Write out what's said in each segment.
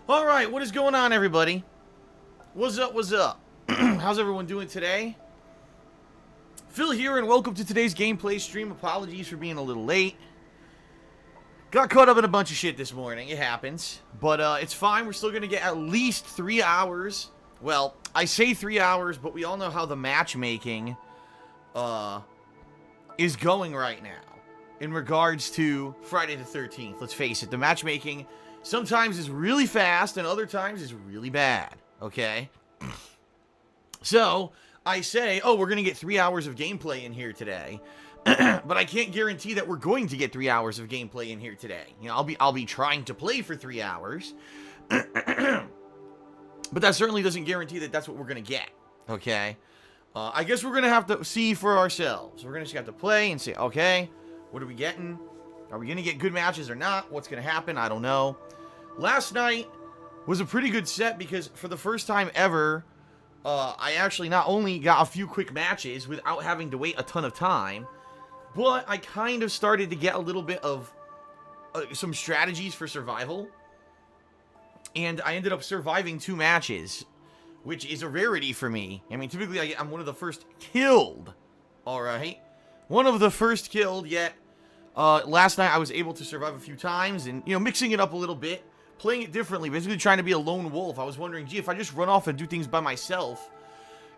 Alright, what is going on, everybody? What's up, what's up? How's everyone doing today? Phil here, and welcome to today's gameplay stream. Apologies for being a little late. Got caught up in a bunch of shit this morning. It happens. But it's fine. We're still going to get at least 3 hours. Well, I say 3 hours, but we all know how the matchmaking is going right now in regards to Friday the 13th. Let's face it, the matchmaking sometimes is really fast and other times is really bad, okay? So, I say, oh, we're going to get 3 hours of gameplay in here today. But I can't guarantee that we're going to get 3 hours of gameplay in here today. You know, I'll be trying to play for 3 hours. But that certainly doesn't guarantee that that's what we're going to get, okay? I guess we're going to have to see for ourselves. We're going to just have to play and say, okay, what are we getting? Are we going to get good matches or not? What's going to happen? I don't know. Last night was a pretty good set because for the first time ever, I actually not only got a few quick matches without having to wait a ton of time, but I kind of started to get a little bit of some strategies for survival. And I ended up surviving 2 matches, which is a rarity for me. I mean, typically I'm one of the first killed, alright? One of the first killed, yet last night I was able to survive a few times and, you know, mixing it up a little bit. Playing it differently, basically trying to be a lone wolf. I was wondering, gee, if I just run off and do things by myself,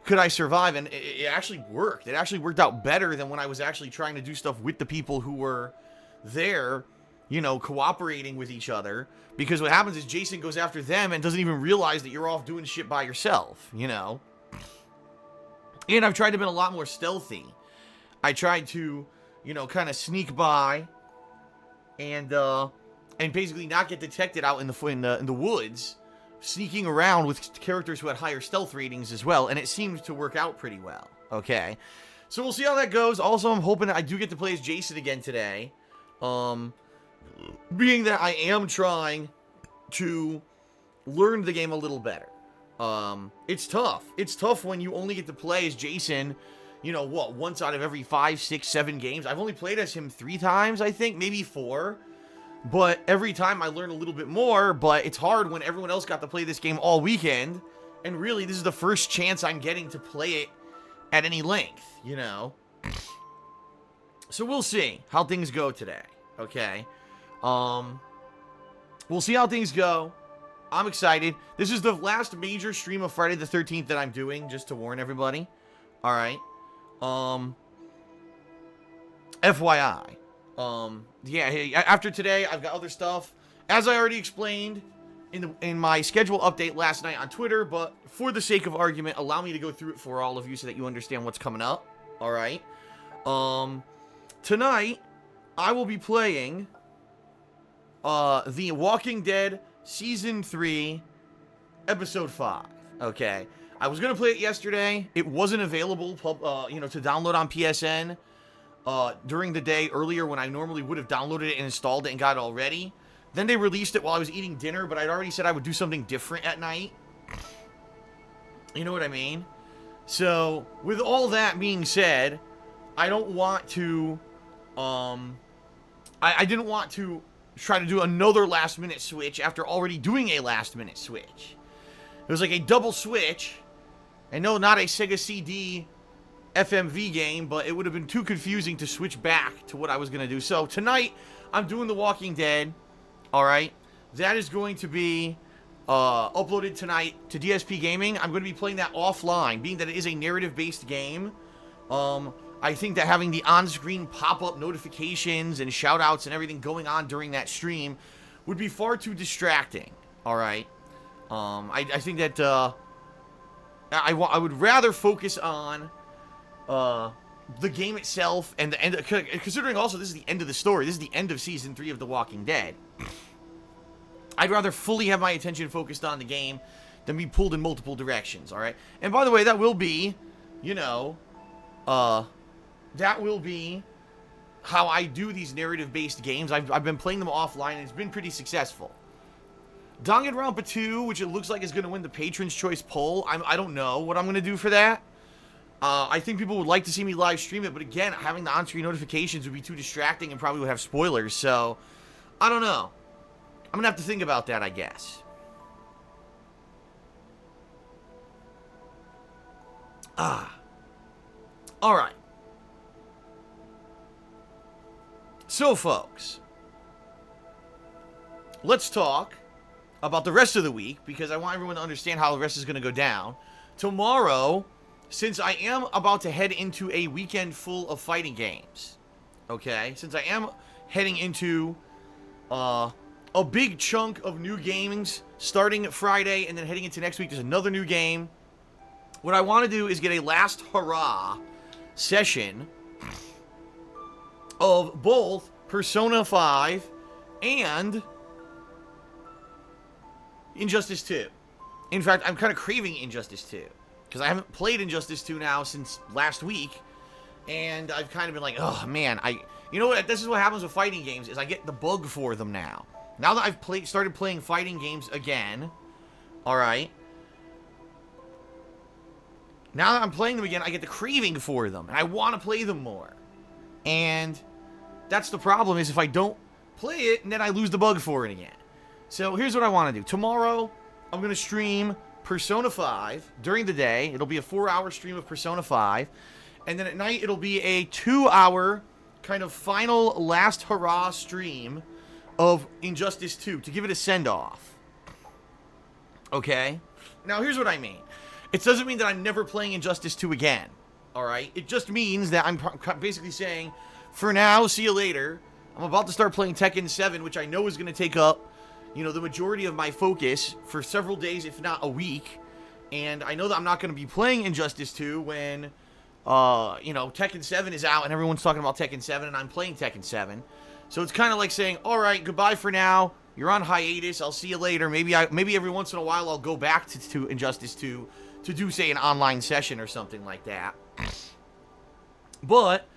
could I survive? And it actually worked. It actually worked out better than when I was actually trying to do stuff with the people who were there, you know, cooperating with each other. Because what happens is Jason goes after them and doesn't even realize that you're off doing shit by yourself, you know? And I've tried to be a lot more stealthy. I tried to, you know, kind of sneak by and basically not get detected out in the woods, sneaking around with characters who had higher stealth ratings as well, and it seemed to work out pretty well, okay? So we'll see how that goes. Also, I'm hoping that I do get to play as Jason again today, being that I am trying to learn the game a little better. It's tough. It's tough when you only get to play as Jason, you know, what, once out of every 5, 6, 7 games. I've only played as him 3 times, I think, maybe 4. But every time I learn a little bit more, but it's hard when everyone else got to play this game all weekend. And really, this is the first chance I'm getting to play it at any length, you know? So we'll see how things go today, okay? We'll see how things go. I'm excited. This is the last major stream of Friday the 13th that I'm doing, just to warn everybody. Alright. FYI. Yeah, after today, I've got other stuff, as I already explained in my schedule update last night on Twitter, but for the sake of argument, allow me to go through it for all of you so that you understand what's coming up, alright? Tonight, I will be playing, The Walking Dead Season 3, Episode 5, okay? I was gonna play it yesterday. It wasn't available, you know, to download on PSN. During the day earlier when I normally would have downloaded it and installed it and got it already. Then they released it while I was eating dinner, but I'd already said I would do something different at night. You know what I mean? So, with all that being said, I don't want to, I didn't want to try to do another last-minute switch after already doing a last-minute switch. It was like a double switch, and no, not a Sega CD FMV game, but it would have been too confusing to switch back to what I was going to do. So tonight, I'm doing The Walking Dead, alright? That is going to be uploaded tonight to DSPGaming. I'm going to be playing that offline, being that it is a narrative-based game. I think that having the on-screen pop-up notifications and shout-outs and everything going on during that stream would be far too distracting, alright? I think that I would rather focus on the game itself and the end, considering also this is the end of the story, this is the end of Season 3 of The Walking Dead. I'd rather fully have my attention focused on the game than be pulled in multiple directions, alright? And by the way, that will be, you know, that will be how I do these narrative-based games. I've been playing them offline, and it's been pretty successful. Danganronpa 2, which it looks like is going to win the Patron's Choice poll, I don't know what I'm going to do for that. I think people would like to see me live stream it, but again, having the on-screen notifications would be too distracting and probably would have spoilers, so I don't know. I'm going to have to think about that, I guess. All right. So, folks, let's talk about the rest of the week, because I want everyone to understand how the rest is going to go down. Tomorrow, since I am about to head into a weekend full of fighting games, okay, since I am heading into a big chunk of new games starting Friday and then heading into next week, there's another new game. What I want to do is get a last hurrah session of both Persona 5 and Injustice 2. In fact, I'm kind of craving Injustice 2, because I haven't played Injustice 2 now since last week, and I've kind of been like, oh man, you know what, this is what happens with fighting games, is I get the bug for them now. Now that I've started playing fighting games again, alright, now that I'm playing them again, I get the craving for them, and I want to play them more. And that's the problem, is if I don't play it, and then I lose the bug for it again. So here's what I want to do. Tomorrow, I'm going to stream Persona 5 during the day. It'll be a 4-hour stream of Persona 5. And then at night, it'll be a 2-hour kind of final last hurrah stream of Injustice 2 to give it a send-off. Okay? Now, here's what I mean. It doesn't mean that I'm never playing Injustice 2 again. Alright? It just means that I'm basically saying, for now, see you later. I'm about to start playing Tekken 7, which I know is going to take up, you know, the majority of my focus for several days, if not a week. And I know that I'm not going to be playing Injustice 2 when, you know, Tekken 7 is out and everyone's talking about Tekken 7 and I'm playing Tekken 7. So it's kind of like saying, all right, goodbye for now. You're on hiatus. I'll see you later. Maybe every once in a while I'll go back to Injustice 2 to do, say, an online session or something like that. But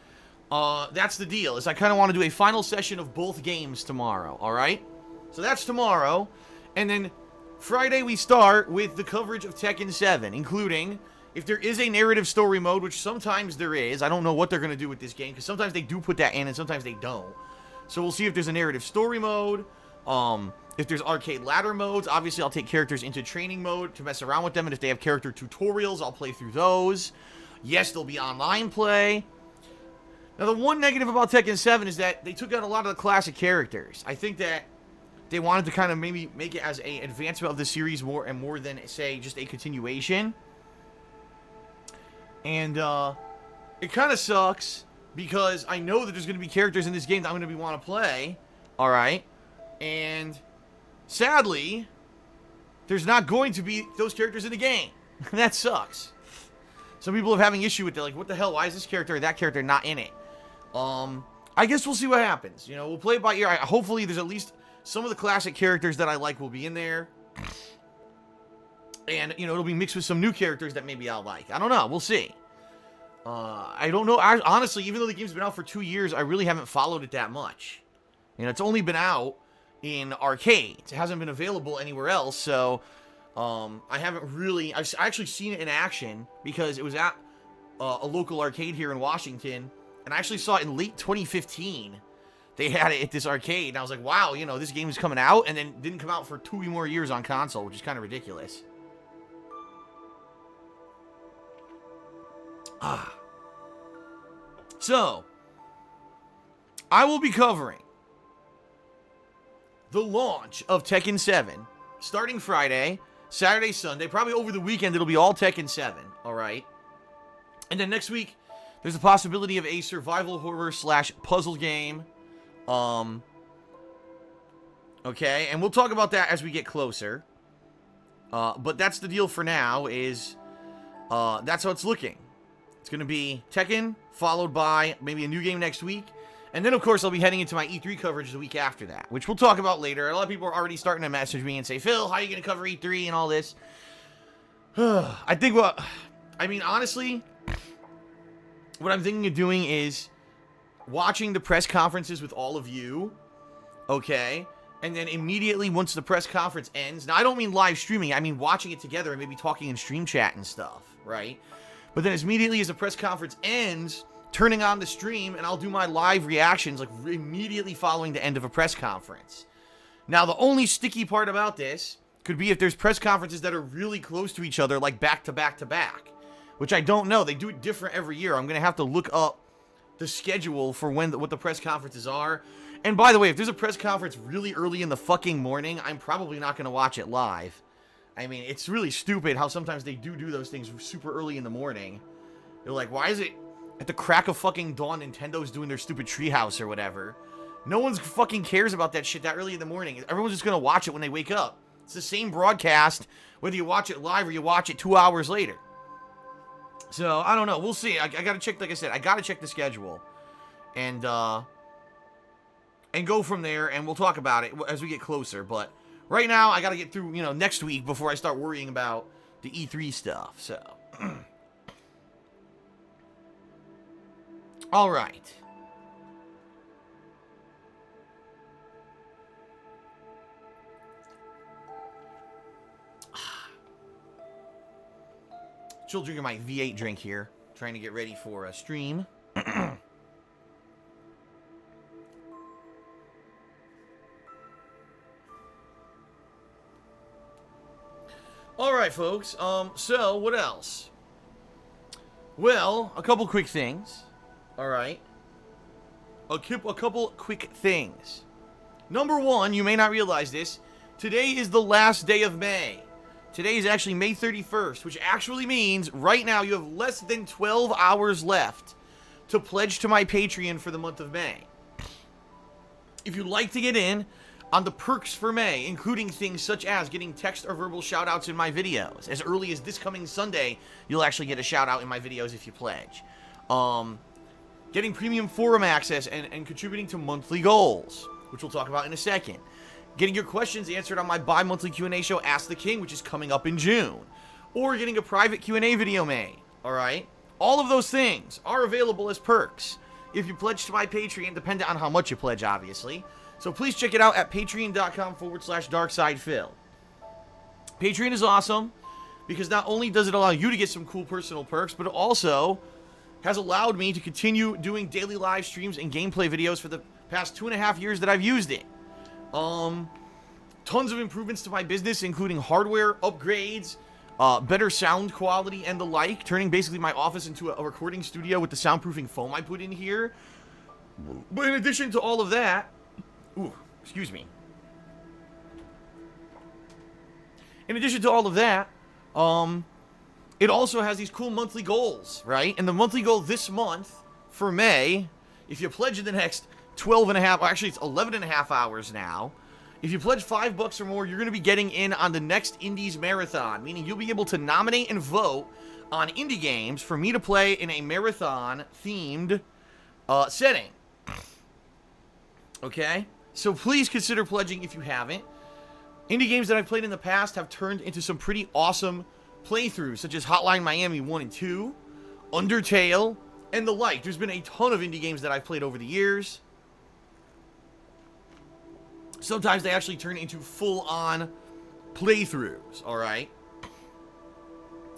that's the deal, is I kind of want to do a final session of both games tomorrow, all right? So that's tomorrow, and then Friday we start with the coverage of Tekken 7, including, if there is a narrative story mode, which sometimes there is. I don't know what they're going to do with this game, because sometimes they do put that in, and sometimes they don't. So we'll see if there's a narrative story mode, if there's arcade ladder modes. Obviously, I'll take characters into training mode to mess around with them, and if they have character tutorials, I'll play through those. Yes, there'll be online play. Now, the one negative about Tekken 7 is that they took out a lot of the classic characters. I think that they wanted to kind of maybe make it as an advancement of the series more than, say, just a continuation. And it kind of sucks, because I know that there's going to be characters in this game that I'm going to want to play. Alright? And sadly, there's not going to be those characters in the game. That sucks. Some people are having issue with it, like, what the hell, why is this character or that character not in it? I guess we'll see what happens. You know, we'll play it by ear. Hopefully there's at least some of the classic characters that I like will be in there. And, you know, it'll be mixed with some new characters that maybe I'll like. I don't know. We'll see. I don't know. Honestly, even though the game's been out for 2 years, I really haven't followed it that much. You know, it's only been out in arcades. It hasn't been available anywhere else, so I haven't really... I've actually seen it in action, because it was at a local arcade here in Washington, and I actually saw it in late 2015. They had it at this arcade, and I was like, wow, you know, this game is coming out, and then didn't come out for 2 more years on console, which is kind of ridiculous. So, I will be covering the launch of Tekken 7, starting Friday, Saturday, Sunday. Probably over the weekend, it'll be all Tekken 7, alright? And then next week, there's a possibility of a survival horror / puzzle game. Okay, and we'll talk about that as we get closer. But that's the deal for now, is that's how it's looking. It's going to be Tekken, followed by maybe a new game next week. And then, of course, I'll be heading into my E3 coverage the week after that, which we'll talk about later. A lot of people are already starting to message me and say, Phil, how are you going to cover E3 and all this? I think honestly, what I'm thinking of doing is watching the press conferences with all of you, okay? And then immediately, once the press conference ends, now I don't mean live streaming, I mean watching it together and maybe talking in stream chat and stuff, right? But then as immediately as the press conference ends, turning on the stream, and I'll do my live reactions like immediately following the end of a press conference. Now, the only sticky part about this could be if there's press conferences that are really close to each other, like back to back to back, which I don't know. They do it different every year. I'm going to have to look up the schedule for what the press conferences are. And by the way, if there's a press conference really early in the fucking morning, I'm probably not going to watch it live. I mean, it's really stupid how sometimes they do those things super early in the morning. They're like, why is it at the crack of fucking dawn Nintendo's doing their stupid treehouse or whatever? No one's fucking cares about that shit that early in the morning. Everyone's just going to watch it when they wake up. It's the same broadcast, whether you watch it live or you watch it 2 hours later. So, I don't know. We'll see. I got to check, like I said, I got to check the schedule. And go from there, and we'll talk about it as we get closer. But right now, I got to get through, next week before I start worrying about the E3 stuff. So, all right. Still drinking my V8 drink here, trying to get ready for a stream. All right, folks. So what else? Well, a couple quick things. All right. A couple quick things. Number one, you may not realize this. Today is the last day of May. Today is actually May 31st, which actually means right now you have less than 12 hours left to pledge to my Patreon for the month of May. If you'd like to get in on the perks for May, including things such as getting text or verbal shoutouts in my videos, as early as this coming Sunday, you'll actually get a shoutout in my videos if you pledge. Getting premium forum access and contributing to monthly goals, which we'll talk about in a second. Getting your questions answered on my bi-monthly Q&A show, Ask the King, which is coming up in June. Or getting a private Q&A video made, alright? All of those things are available as perks if you pledge to my Patreon, depending on how much you pledge, obviously. So please check it out at patreon.com/darksidephil. Patreon is awesome because not only does it allow you to get some cool personal perks, but it also has allowed me to continue doing daily live streams and gameplay videos for the past 2.5 years that I've used it. Tons of improvements to my business, including hardware upgrades, better sound quality and the like, turning basically my office into a recording studio with the soundproofing foam I put in here. But in addition to all of that, excuse me. In addition to all of that, it also has these cool monthly goals, right? And the monthly goal this month for May, if you pledge in the next 12.5, actually it's 11.5 hours now. If you pledge $5 or more, you're going to be getting in on the next Indies Marathon, meaning you'll be able to nominate and vote on indie games for me to play in a marathon-themed setting. Okay? So please consider pledging if you haven't. Indie games that I've played in the past have turned into some pretty awesome playthroughs, such as Hotline Miami 1 and 2, Undertale, and the like. There's been a ton of indie games that I've played over the years. Sometimes they actually turn into full-on playthroughs, alright?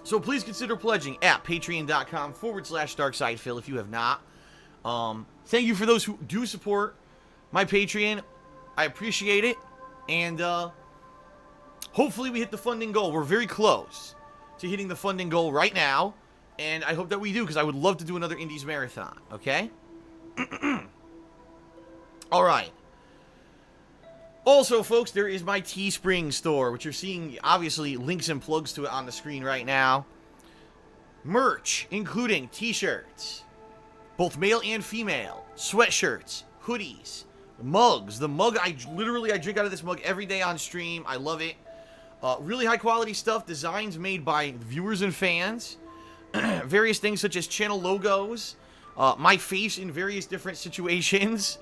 So please consider pledging at patreon.com/darksidephil if you have not. Thank you for those who do support my Patreon. I appreciate it. And hopefully we hit the funding goal. We're very close to hitting the funding goal right now. And I hope that we do, because I would love to do another Indies Marathon, okay? Alright. Also, folks, there is my Teespring store, which you're seeing, obviously, links and plugs to it on the screen right now. Merch, including t-shirts, both male and female, sweatshirts, hoodies, mugs. The mug, I drink out of this mug every day on stream. I love it. Really high-quality stuff, designs made by viewers and fans. Various things such as channel logos, my face in various different situations.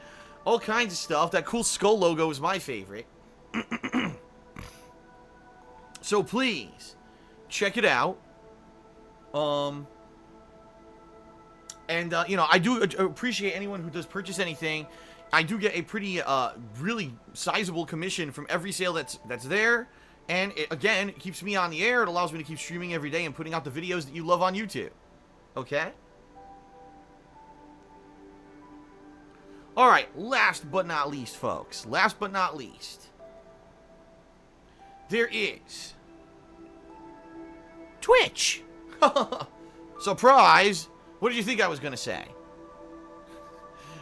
All kinds of stuff. That cool skull logo is my favorite. So please, check it out. I do appreciate anyone who does purchase anything. I do get a pretty, really sizable commission from every sale that's there. And, it keeps me on the air. It allows me to keep streaming every day and putting out the videos that you love on YouTube. Okay? Alright, last but not least, folks. Last but not least. There is Twitch. Surprise! What did you think I was going to say?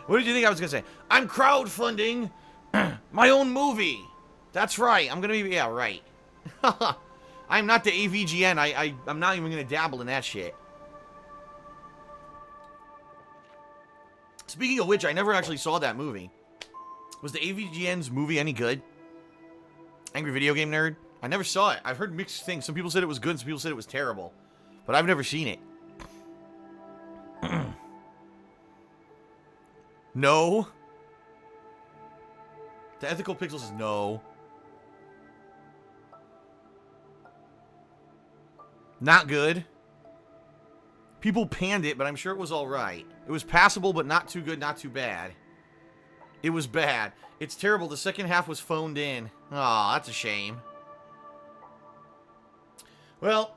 What did you think I was going to say? I'm crowdfunding my own movie. That's right. I'm going to be... Yeah, right. I'm not the AVGN. I'm not even going to dabble in that shit. Speaking of which, I never actually saw that movie. Was the AVGN's movie any good? Angry Video Game Nerd? I never saw it. I've heard mixed things. Some people said it was good, some people said it was terrible. But I've never seen it. No. The Ethical Pixels is no. Not good. People panned it, but I'm sure it was alright. It was passable, but not too good, not too bad. It was bad. It's terrible. The second half was phoned in. Aw, that's a shame. Well,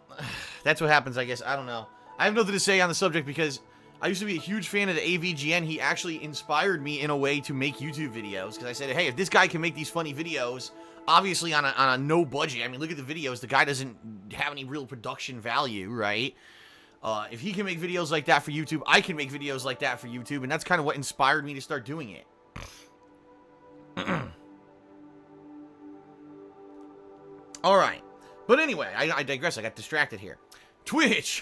that's what happens, I guess. I don't know. I have nothing to say on the subject because I used to be a huge fan of the AVGN. He actually inspired me in a way to make YouTube videos. Because I said, hey, if this guy can make these funny videos, obviously on a no budget. I mean, look at the videos. The guy doesn't have any real production value, right? If he can make videos like that for YouTube, I can make videos like that for YouTube. And that's kind of what inspired me to start doing it. Alright. But anyway, I digress. I got distracted here. Twitch.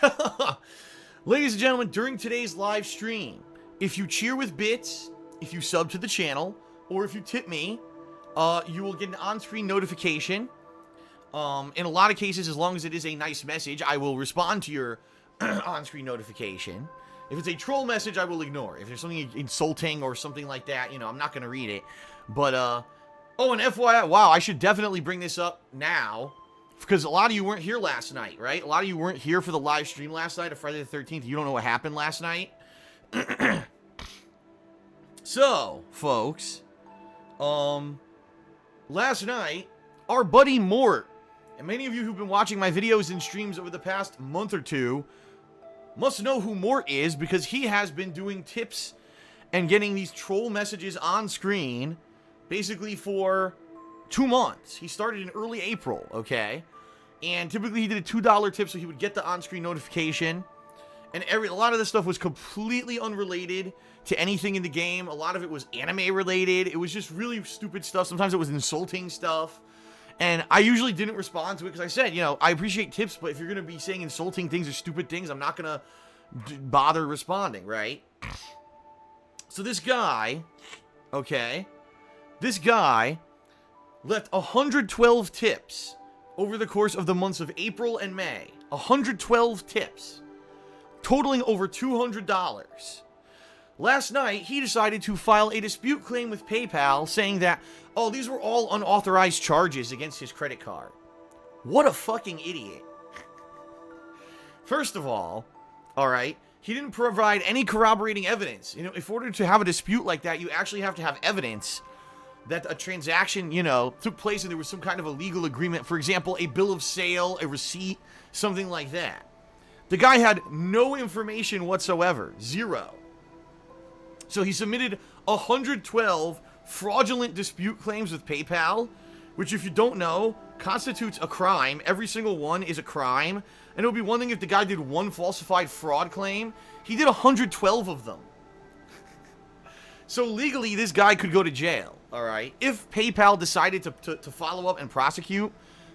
Ladies and gentlemen, during today's live stream, if you cheer with bits, if you sub to the channel, or if you tip me, you will get an on-screen notification. In a lot of cases, as long as it is a nice message, I will respond to your on-screen notification. If it's a troll message, I will ignore. If there's something insulting or something like that, you know, I'm not going to read it. But, oh, and FYI, wow, I should definitely bring this up now. Because a lot of you weren't here last night, right? A lot of you weren't here for the live stream last night of Friday the 13th. You don't know what happened last night. So, folks, last night, our buddy Mort, and many of you who've been watching my videos and streams over the past month or two must know who Mort is, because he has been doing tips and getting these troll messages on screen basically for 2 months. He started in early April, okay? And typically he did a $2 tip so he would get the on-screen notification. And a lot of this stuff was completely unrelated to anything in the game. A lot of it was anime related. It was just really stupid stuff. Sometimes it was insulting stuff. And I usually didn't respond to it because I said, you know, I appreciate tips, but if you're going to be saying insulting things or stupid things, I'm not going to bother responding, right? So this guy, okay, this guy left 112 tips over the course of the months of April and May. 112 tips, totaling over $200. Last night, he decided to file a dispute claim with PayPal saying that, oh, these were all unauthorized charges against his credit card. What a fucking idiot. First of all right, he didn't provide any corroborating evidence. You know, in order to have a dispute like that, you actually have to have evidence that a transaction, you know, took place and there was some kind of a legal agreement. For example, a bill of sale, a receipt, something like that. The guy had no information whatsoever. Zero. So he submitted 112 fraudulent dispute claims with PayPal, which, if you don't know, constitutes a crime. Every single one is a crime. And it would be one thing if the guy did one falsified fraud claim. He did 112 of them. So legally, this guy could go to jail, all right? If PayPal decided to follow up and prosecute,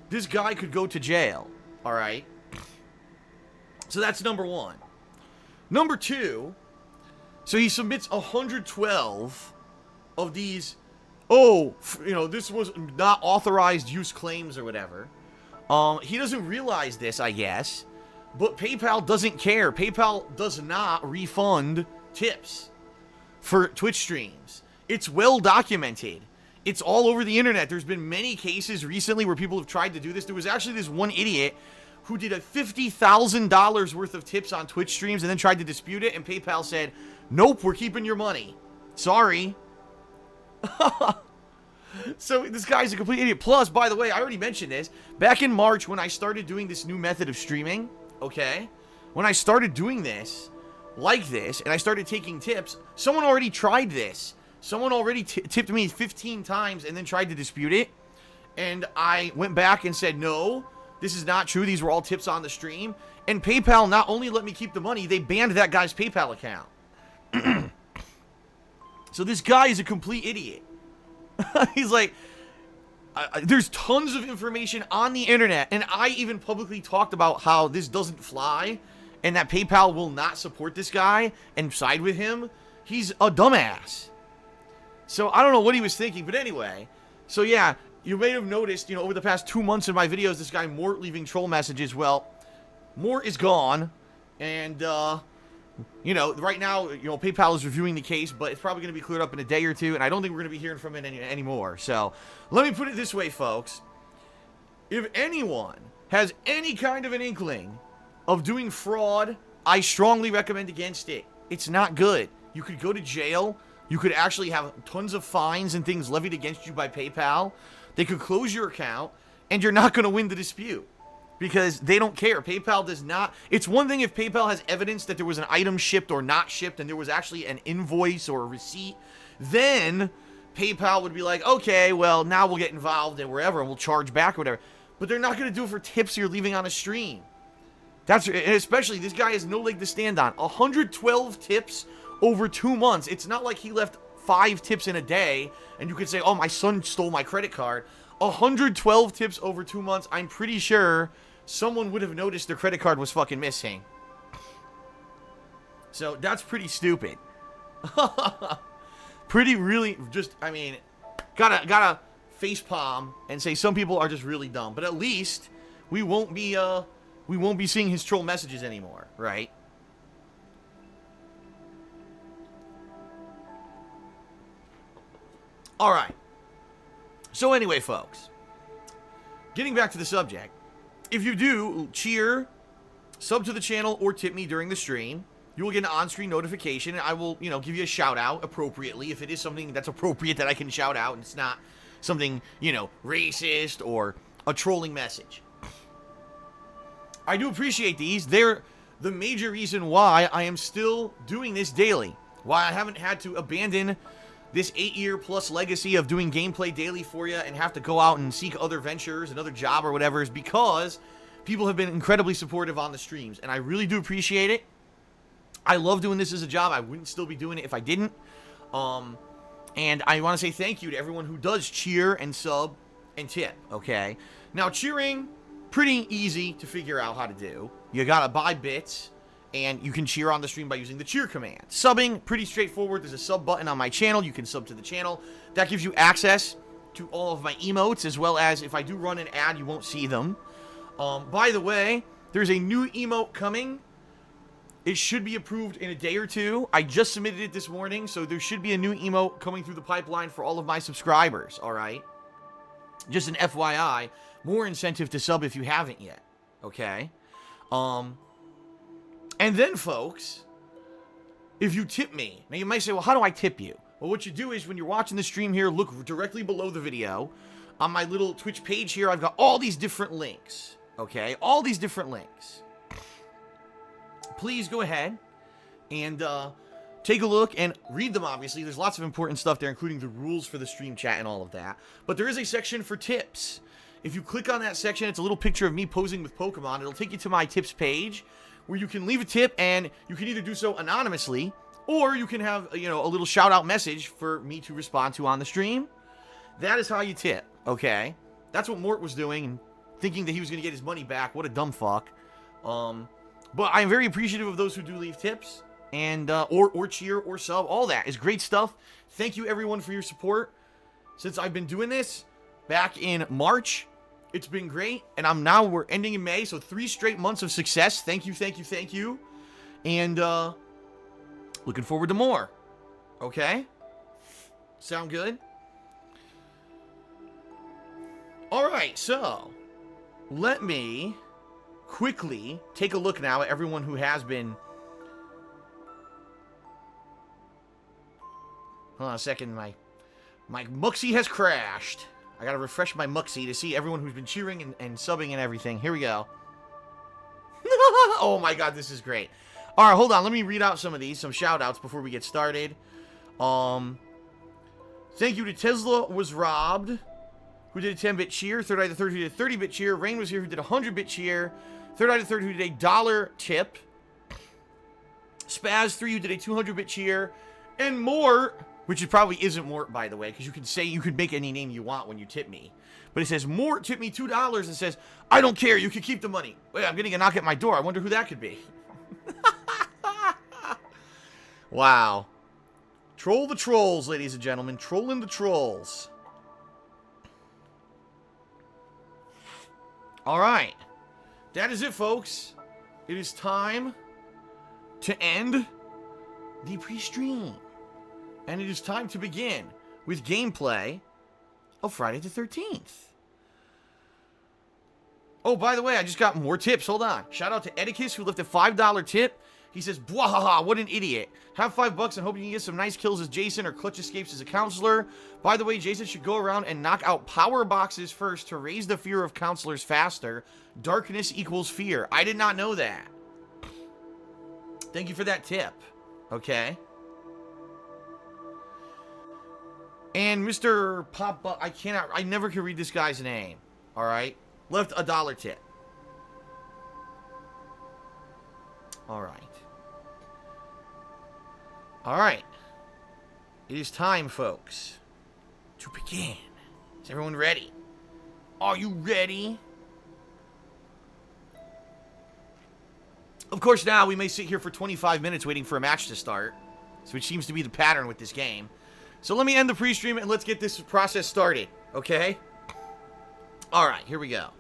this guy could go to jail, all right? So that's number one. Number two, so he submits 112 of these, this was not authorized use claims or whatever. He doesn't realize this, I guess, but PayPal doesn't care. PayPal does not refund tips for Twitch streams. It's well documented. It's all over the internet. There's been many cases recently where people have tried to do this. There was actually this one idiot who did a $50,000 worth of tips on Twitch streams and then tried to dispute it, and PayPal said, nope, we're keeping your money. Sorry. So this guy's a complete idiot. Plus, by the way, I already mentioned this. Back in March when I started doing this new method of streaming, okay? When I started doing this, like this, and I started taking tips, someone already tried this. Someone already tipped me 15 times and then tried to dispute it. And I went back and said, no, this is not true. These were all tips on the stream. And PayPal not only let me keep the money, they banned that guy's PayPal account. So this guy is a complete idiot. He's like, there's tons of information on the internet, and I even publicly talked about how this doesn't fly, and that PayPal will not support this guy and side with him. He's a dumbass. So I don't know what he was thinking, but anyway. So yeah, you may have noticed, over the past 2 months in my videos, this guy Mort leaving troll messages. Well, Mort is gone, and right now, PayPal is reviewing the case, but it's probably going to be cleared up in a day or two, and I don't think we're going to be hearing from it anymore. So, let me put it this way, folks. If anyone has any kind of an inkling of doing fraud, I strongly recommend against it. It's not good. You could go to jail. You could actually have tons of fines and things levied against you by PayPal. They could close your account, and you're not going to win the dispute. Because they don't care. PayPal does not. It's one thing if PayPal has evidence that there was an item shipped or not shipped and there was actually an invoice or a receipt. Then PayPal would be like, okay, well, now we'll get involved and wherever and we'll charge back or whatever. But they're not going to do it for tips you're leaving on a stream. And especially, this guy has no leg to stand on. 112 tips over 2 months. It's not like he left 5 tips in a day and you could say, oh, my son stole my credit card. 112 tips over 2 months. I'm pretty sure someone would have noticed their credit card was fucking missing. So that's pretty stupid. Gotta face palm and say some people are just really dumb. But at least we won't be seeing his troll messages anymore, right? All right. So anyway, folks, getting back to the subject, if you do cheer, sub to the channel, or tip me during the stream, you will get an on-screen notification, and I will, give you a shout-out appropriately if it is something that's appropriate that I can shout out, and it's not something, racist or a trolling message. I do appreciate these. They're the major reason why I am still doing this daily, why I haven't had to abandon this 8-year-plus legacy of doing gameplay daily for you and have to go out and seek other ventures, another job or whatever, is because people have been incredibly supportive on the streams, and I really do appreciate it. I love doing this as a job. I wouldn't still be doing it if I didn't. And I want to say thank you to everyone who does cheer and sub and tip, okay? Now, cheering, pretty easy to figure out how to do. You gotta buy bits, and you can cheer on the stream by using the cheer command. Subbing, pretty straightforward. There's a sub button on my channel. You can sub to the channel. That gives you access to all of my emotes, as well as if I do run an ad, you won't see them. By the way, there's a new emote coming. It should be approved in a day or two. I just submitted it this morning, so there should be a new emote coming through the pipeline for all of my subscribers, all right? Just an FYI, more incentive to sub if you haven't yet, okay? And then, folks, if you tip me, now you might say, well, how do I tip you? Well, what you do is when you're watching the stream here, look directly below the video. On my little Twitch page here, I've got all these different links, okay? All these different links. Please go ahead and take a look and read them, obviously. There's lots of important stuff there, including the rules for the stream chat and all of that. But there is a section for tips. If you click on that section, it's a little picture of me posing with Pokemon. It'll take you to my tips page, where you can leave a tip, and you can either do so anonymously, or you can have, a little shout-out message for me to respond to on the stream. That is how you tip, okay? That's what Mort was doing, and thinking that he was going to get his money back. What a dumb fuck. But I'm very appreciative of those who do leave tips, and, or cheer, or sub. All that is great stuff. Thank you, everyone, for your support. Since I've been doing this back in March, it's been great, and we're ending in May, so 3 straight months of success. Thank you, thank you, thank you. And, looking forward to more. Okay? Sound good? Alright, so, let me quickly take a look now at everyone who has been... Hold on a second, my Muxie has crashed. I gotta refresh my Muxie to see everyone who's been cheering and subbing and everything. Here we go. Oh my god, this is great. Alright, hold on. Let me read out some of these, some shout-outs before we get started. Thank you to Tesla Was Robbed, who did a 10-bit cheer. Third Eye the Third, who did a 30-bit cheer. Rain was here, who did a 100-bit cheer. Third Eye the Third, who did a $1 tip. Spaz3, who did a 200-bit cheer. And Mort, which it probably isn't Mort, by the way, because you could make any name you want when you tip me. But it says, Mort tipped me $2 and says, I don't care, you can keep the money. Wait, I'm getting a knock at my door. I wonder who that could be. Wow. Troll the trolls, ladies and gentlemen. Trolling the trolls. All right. That is it, folks. It is time to end the pre-stream. And it is time to begin with gameplay of Friday the 13th. Oh, by the way, I just got more tips. Hold on. Shout out to Edicus, who left a $5 tip. He says, "Bwahaha, what an idiot. Have $5 and hope you can get some nice kills as Jason or clutch escapes as a counselor. By the way, Jason should go around and knock out power boxes first to raise the fear of counselors faster. Darkness equals fear." I did not know that. Thank you for that tip. Okay. And Mr. Papa, I never can read this guy's name. Alright? Left a $1 tip. Alright. Alright. It is time, folks, to begin. Is everyone ready? Are you ready? Of course, now we may sit here for 25 minutes waiting for a match to start, which seems to be the pattern with this game. So let me end the pre-stream and let's get this process started, okay? Alright, here we go.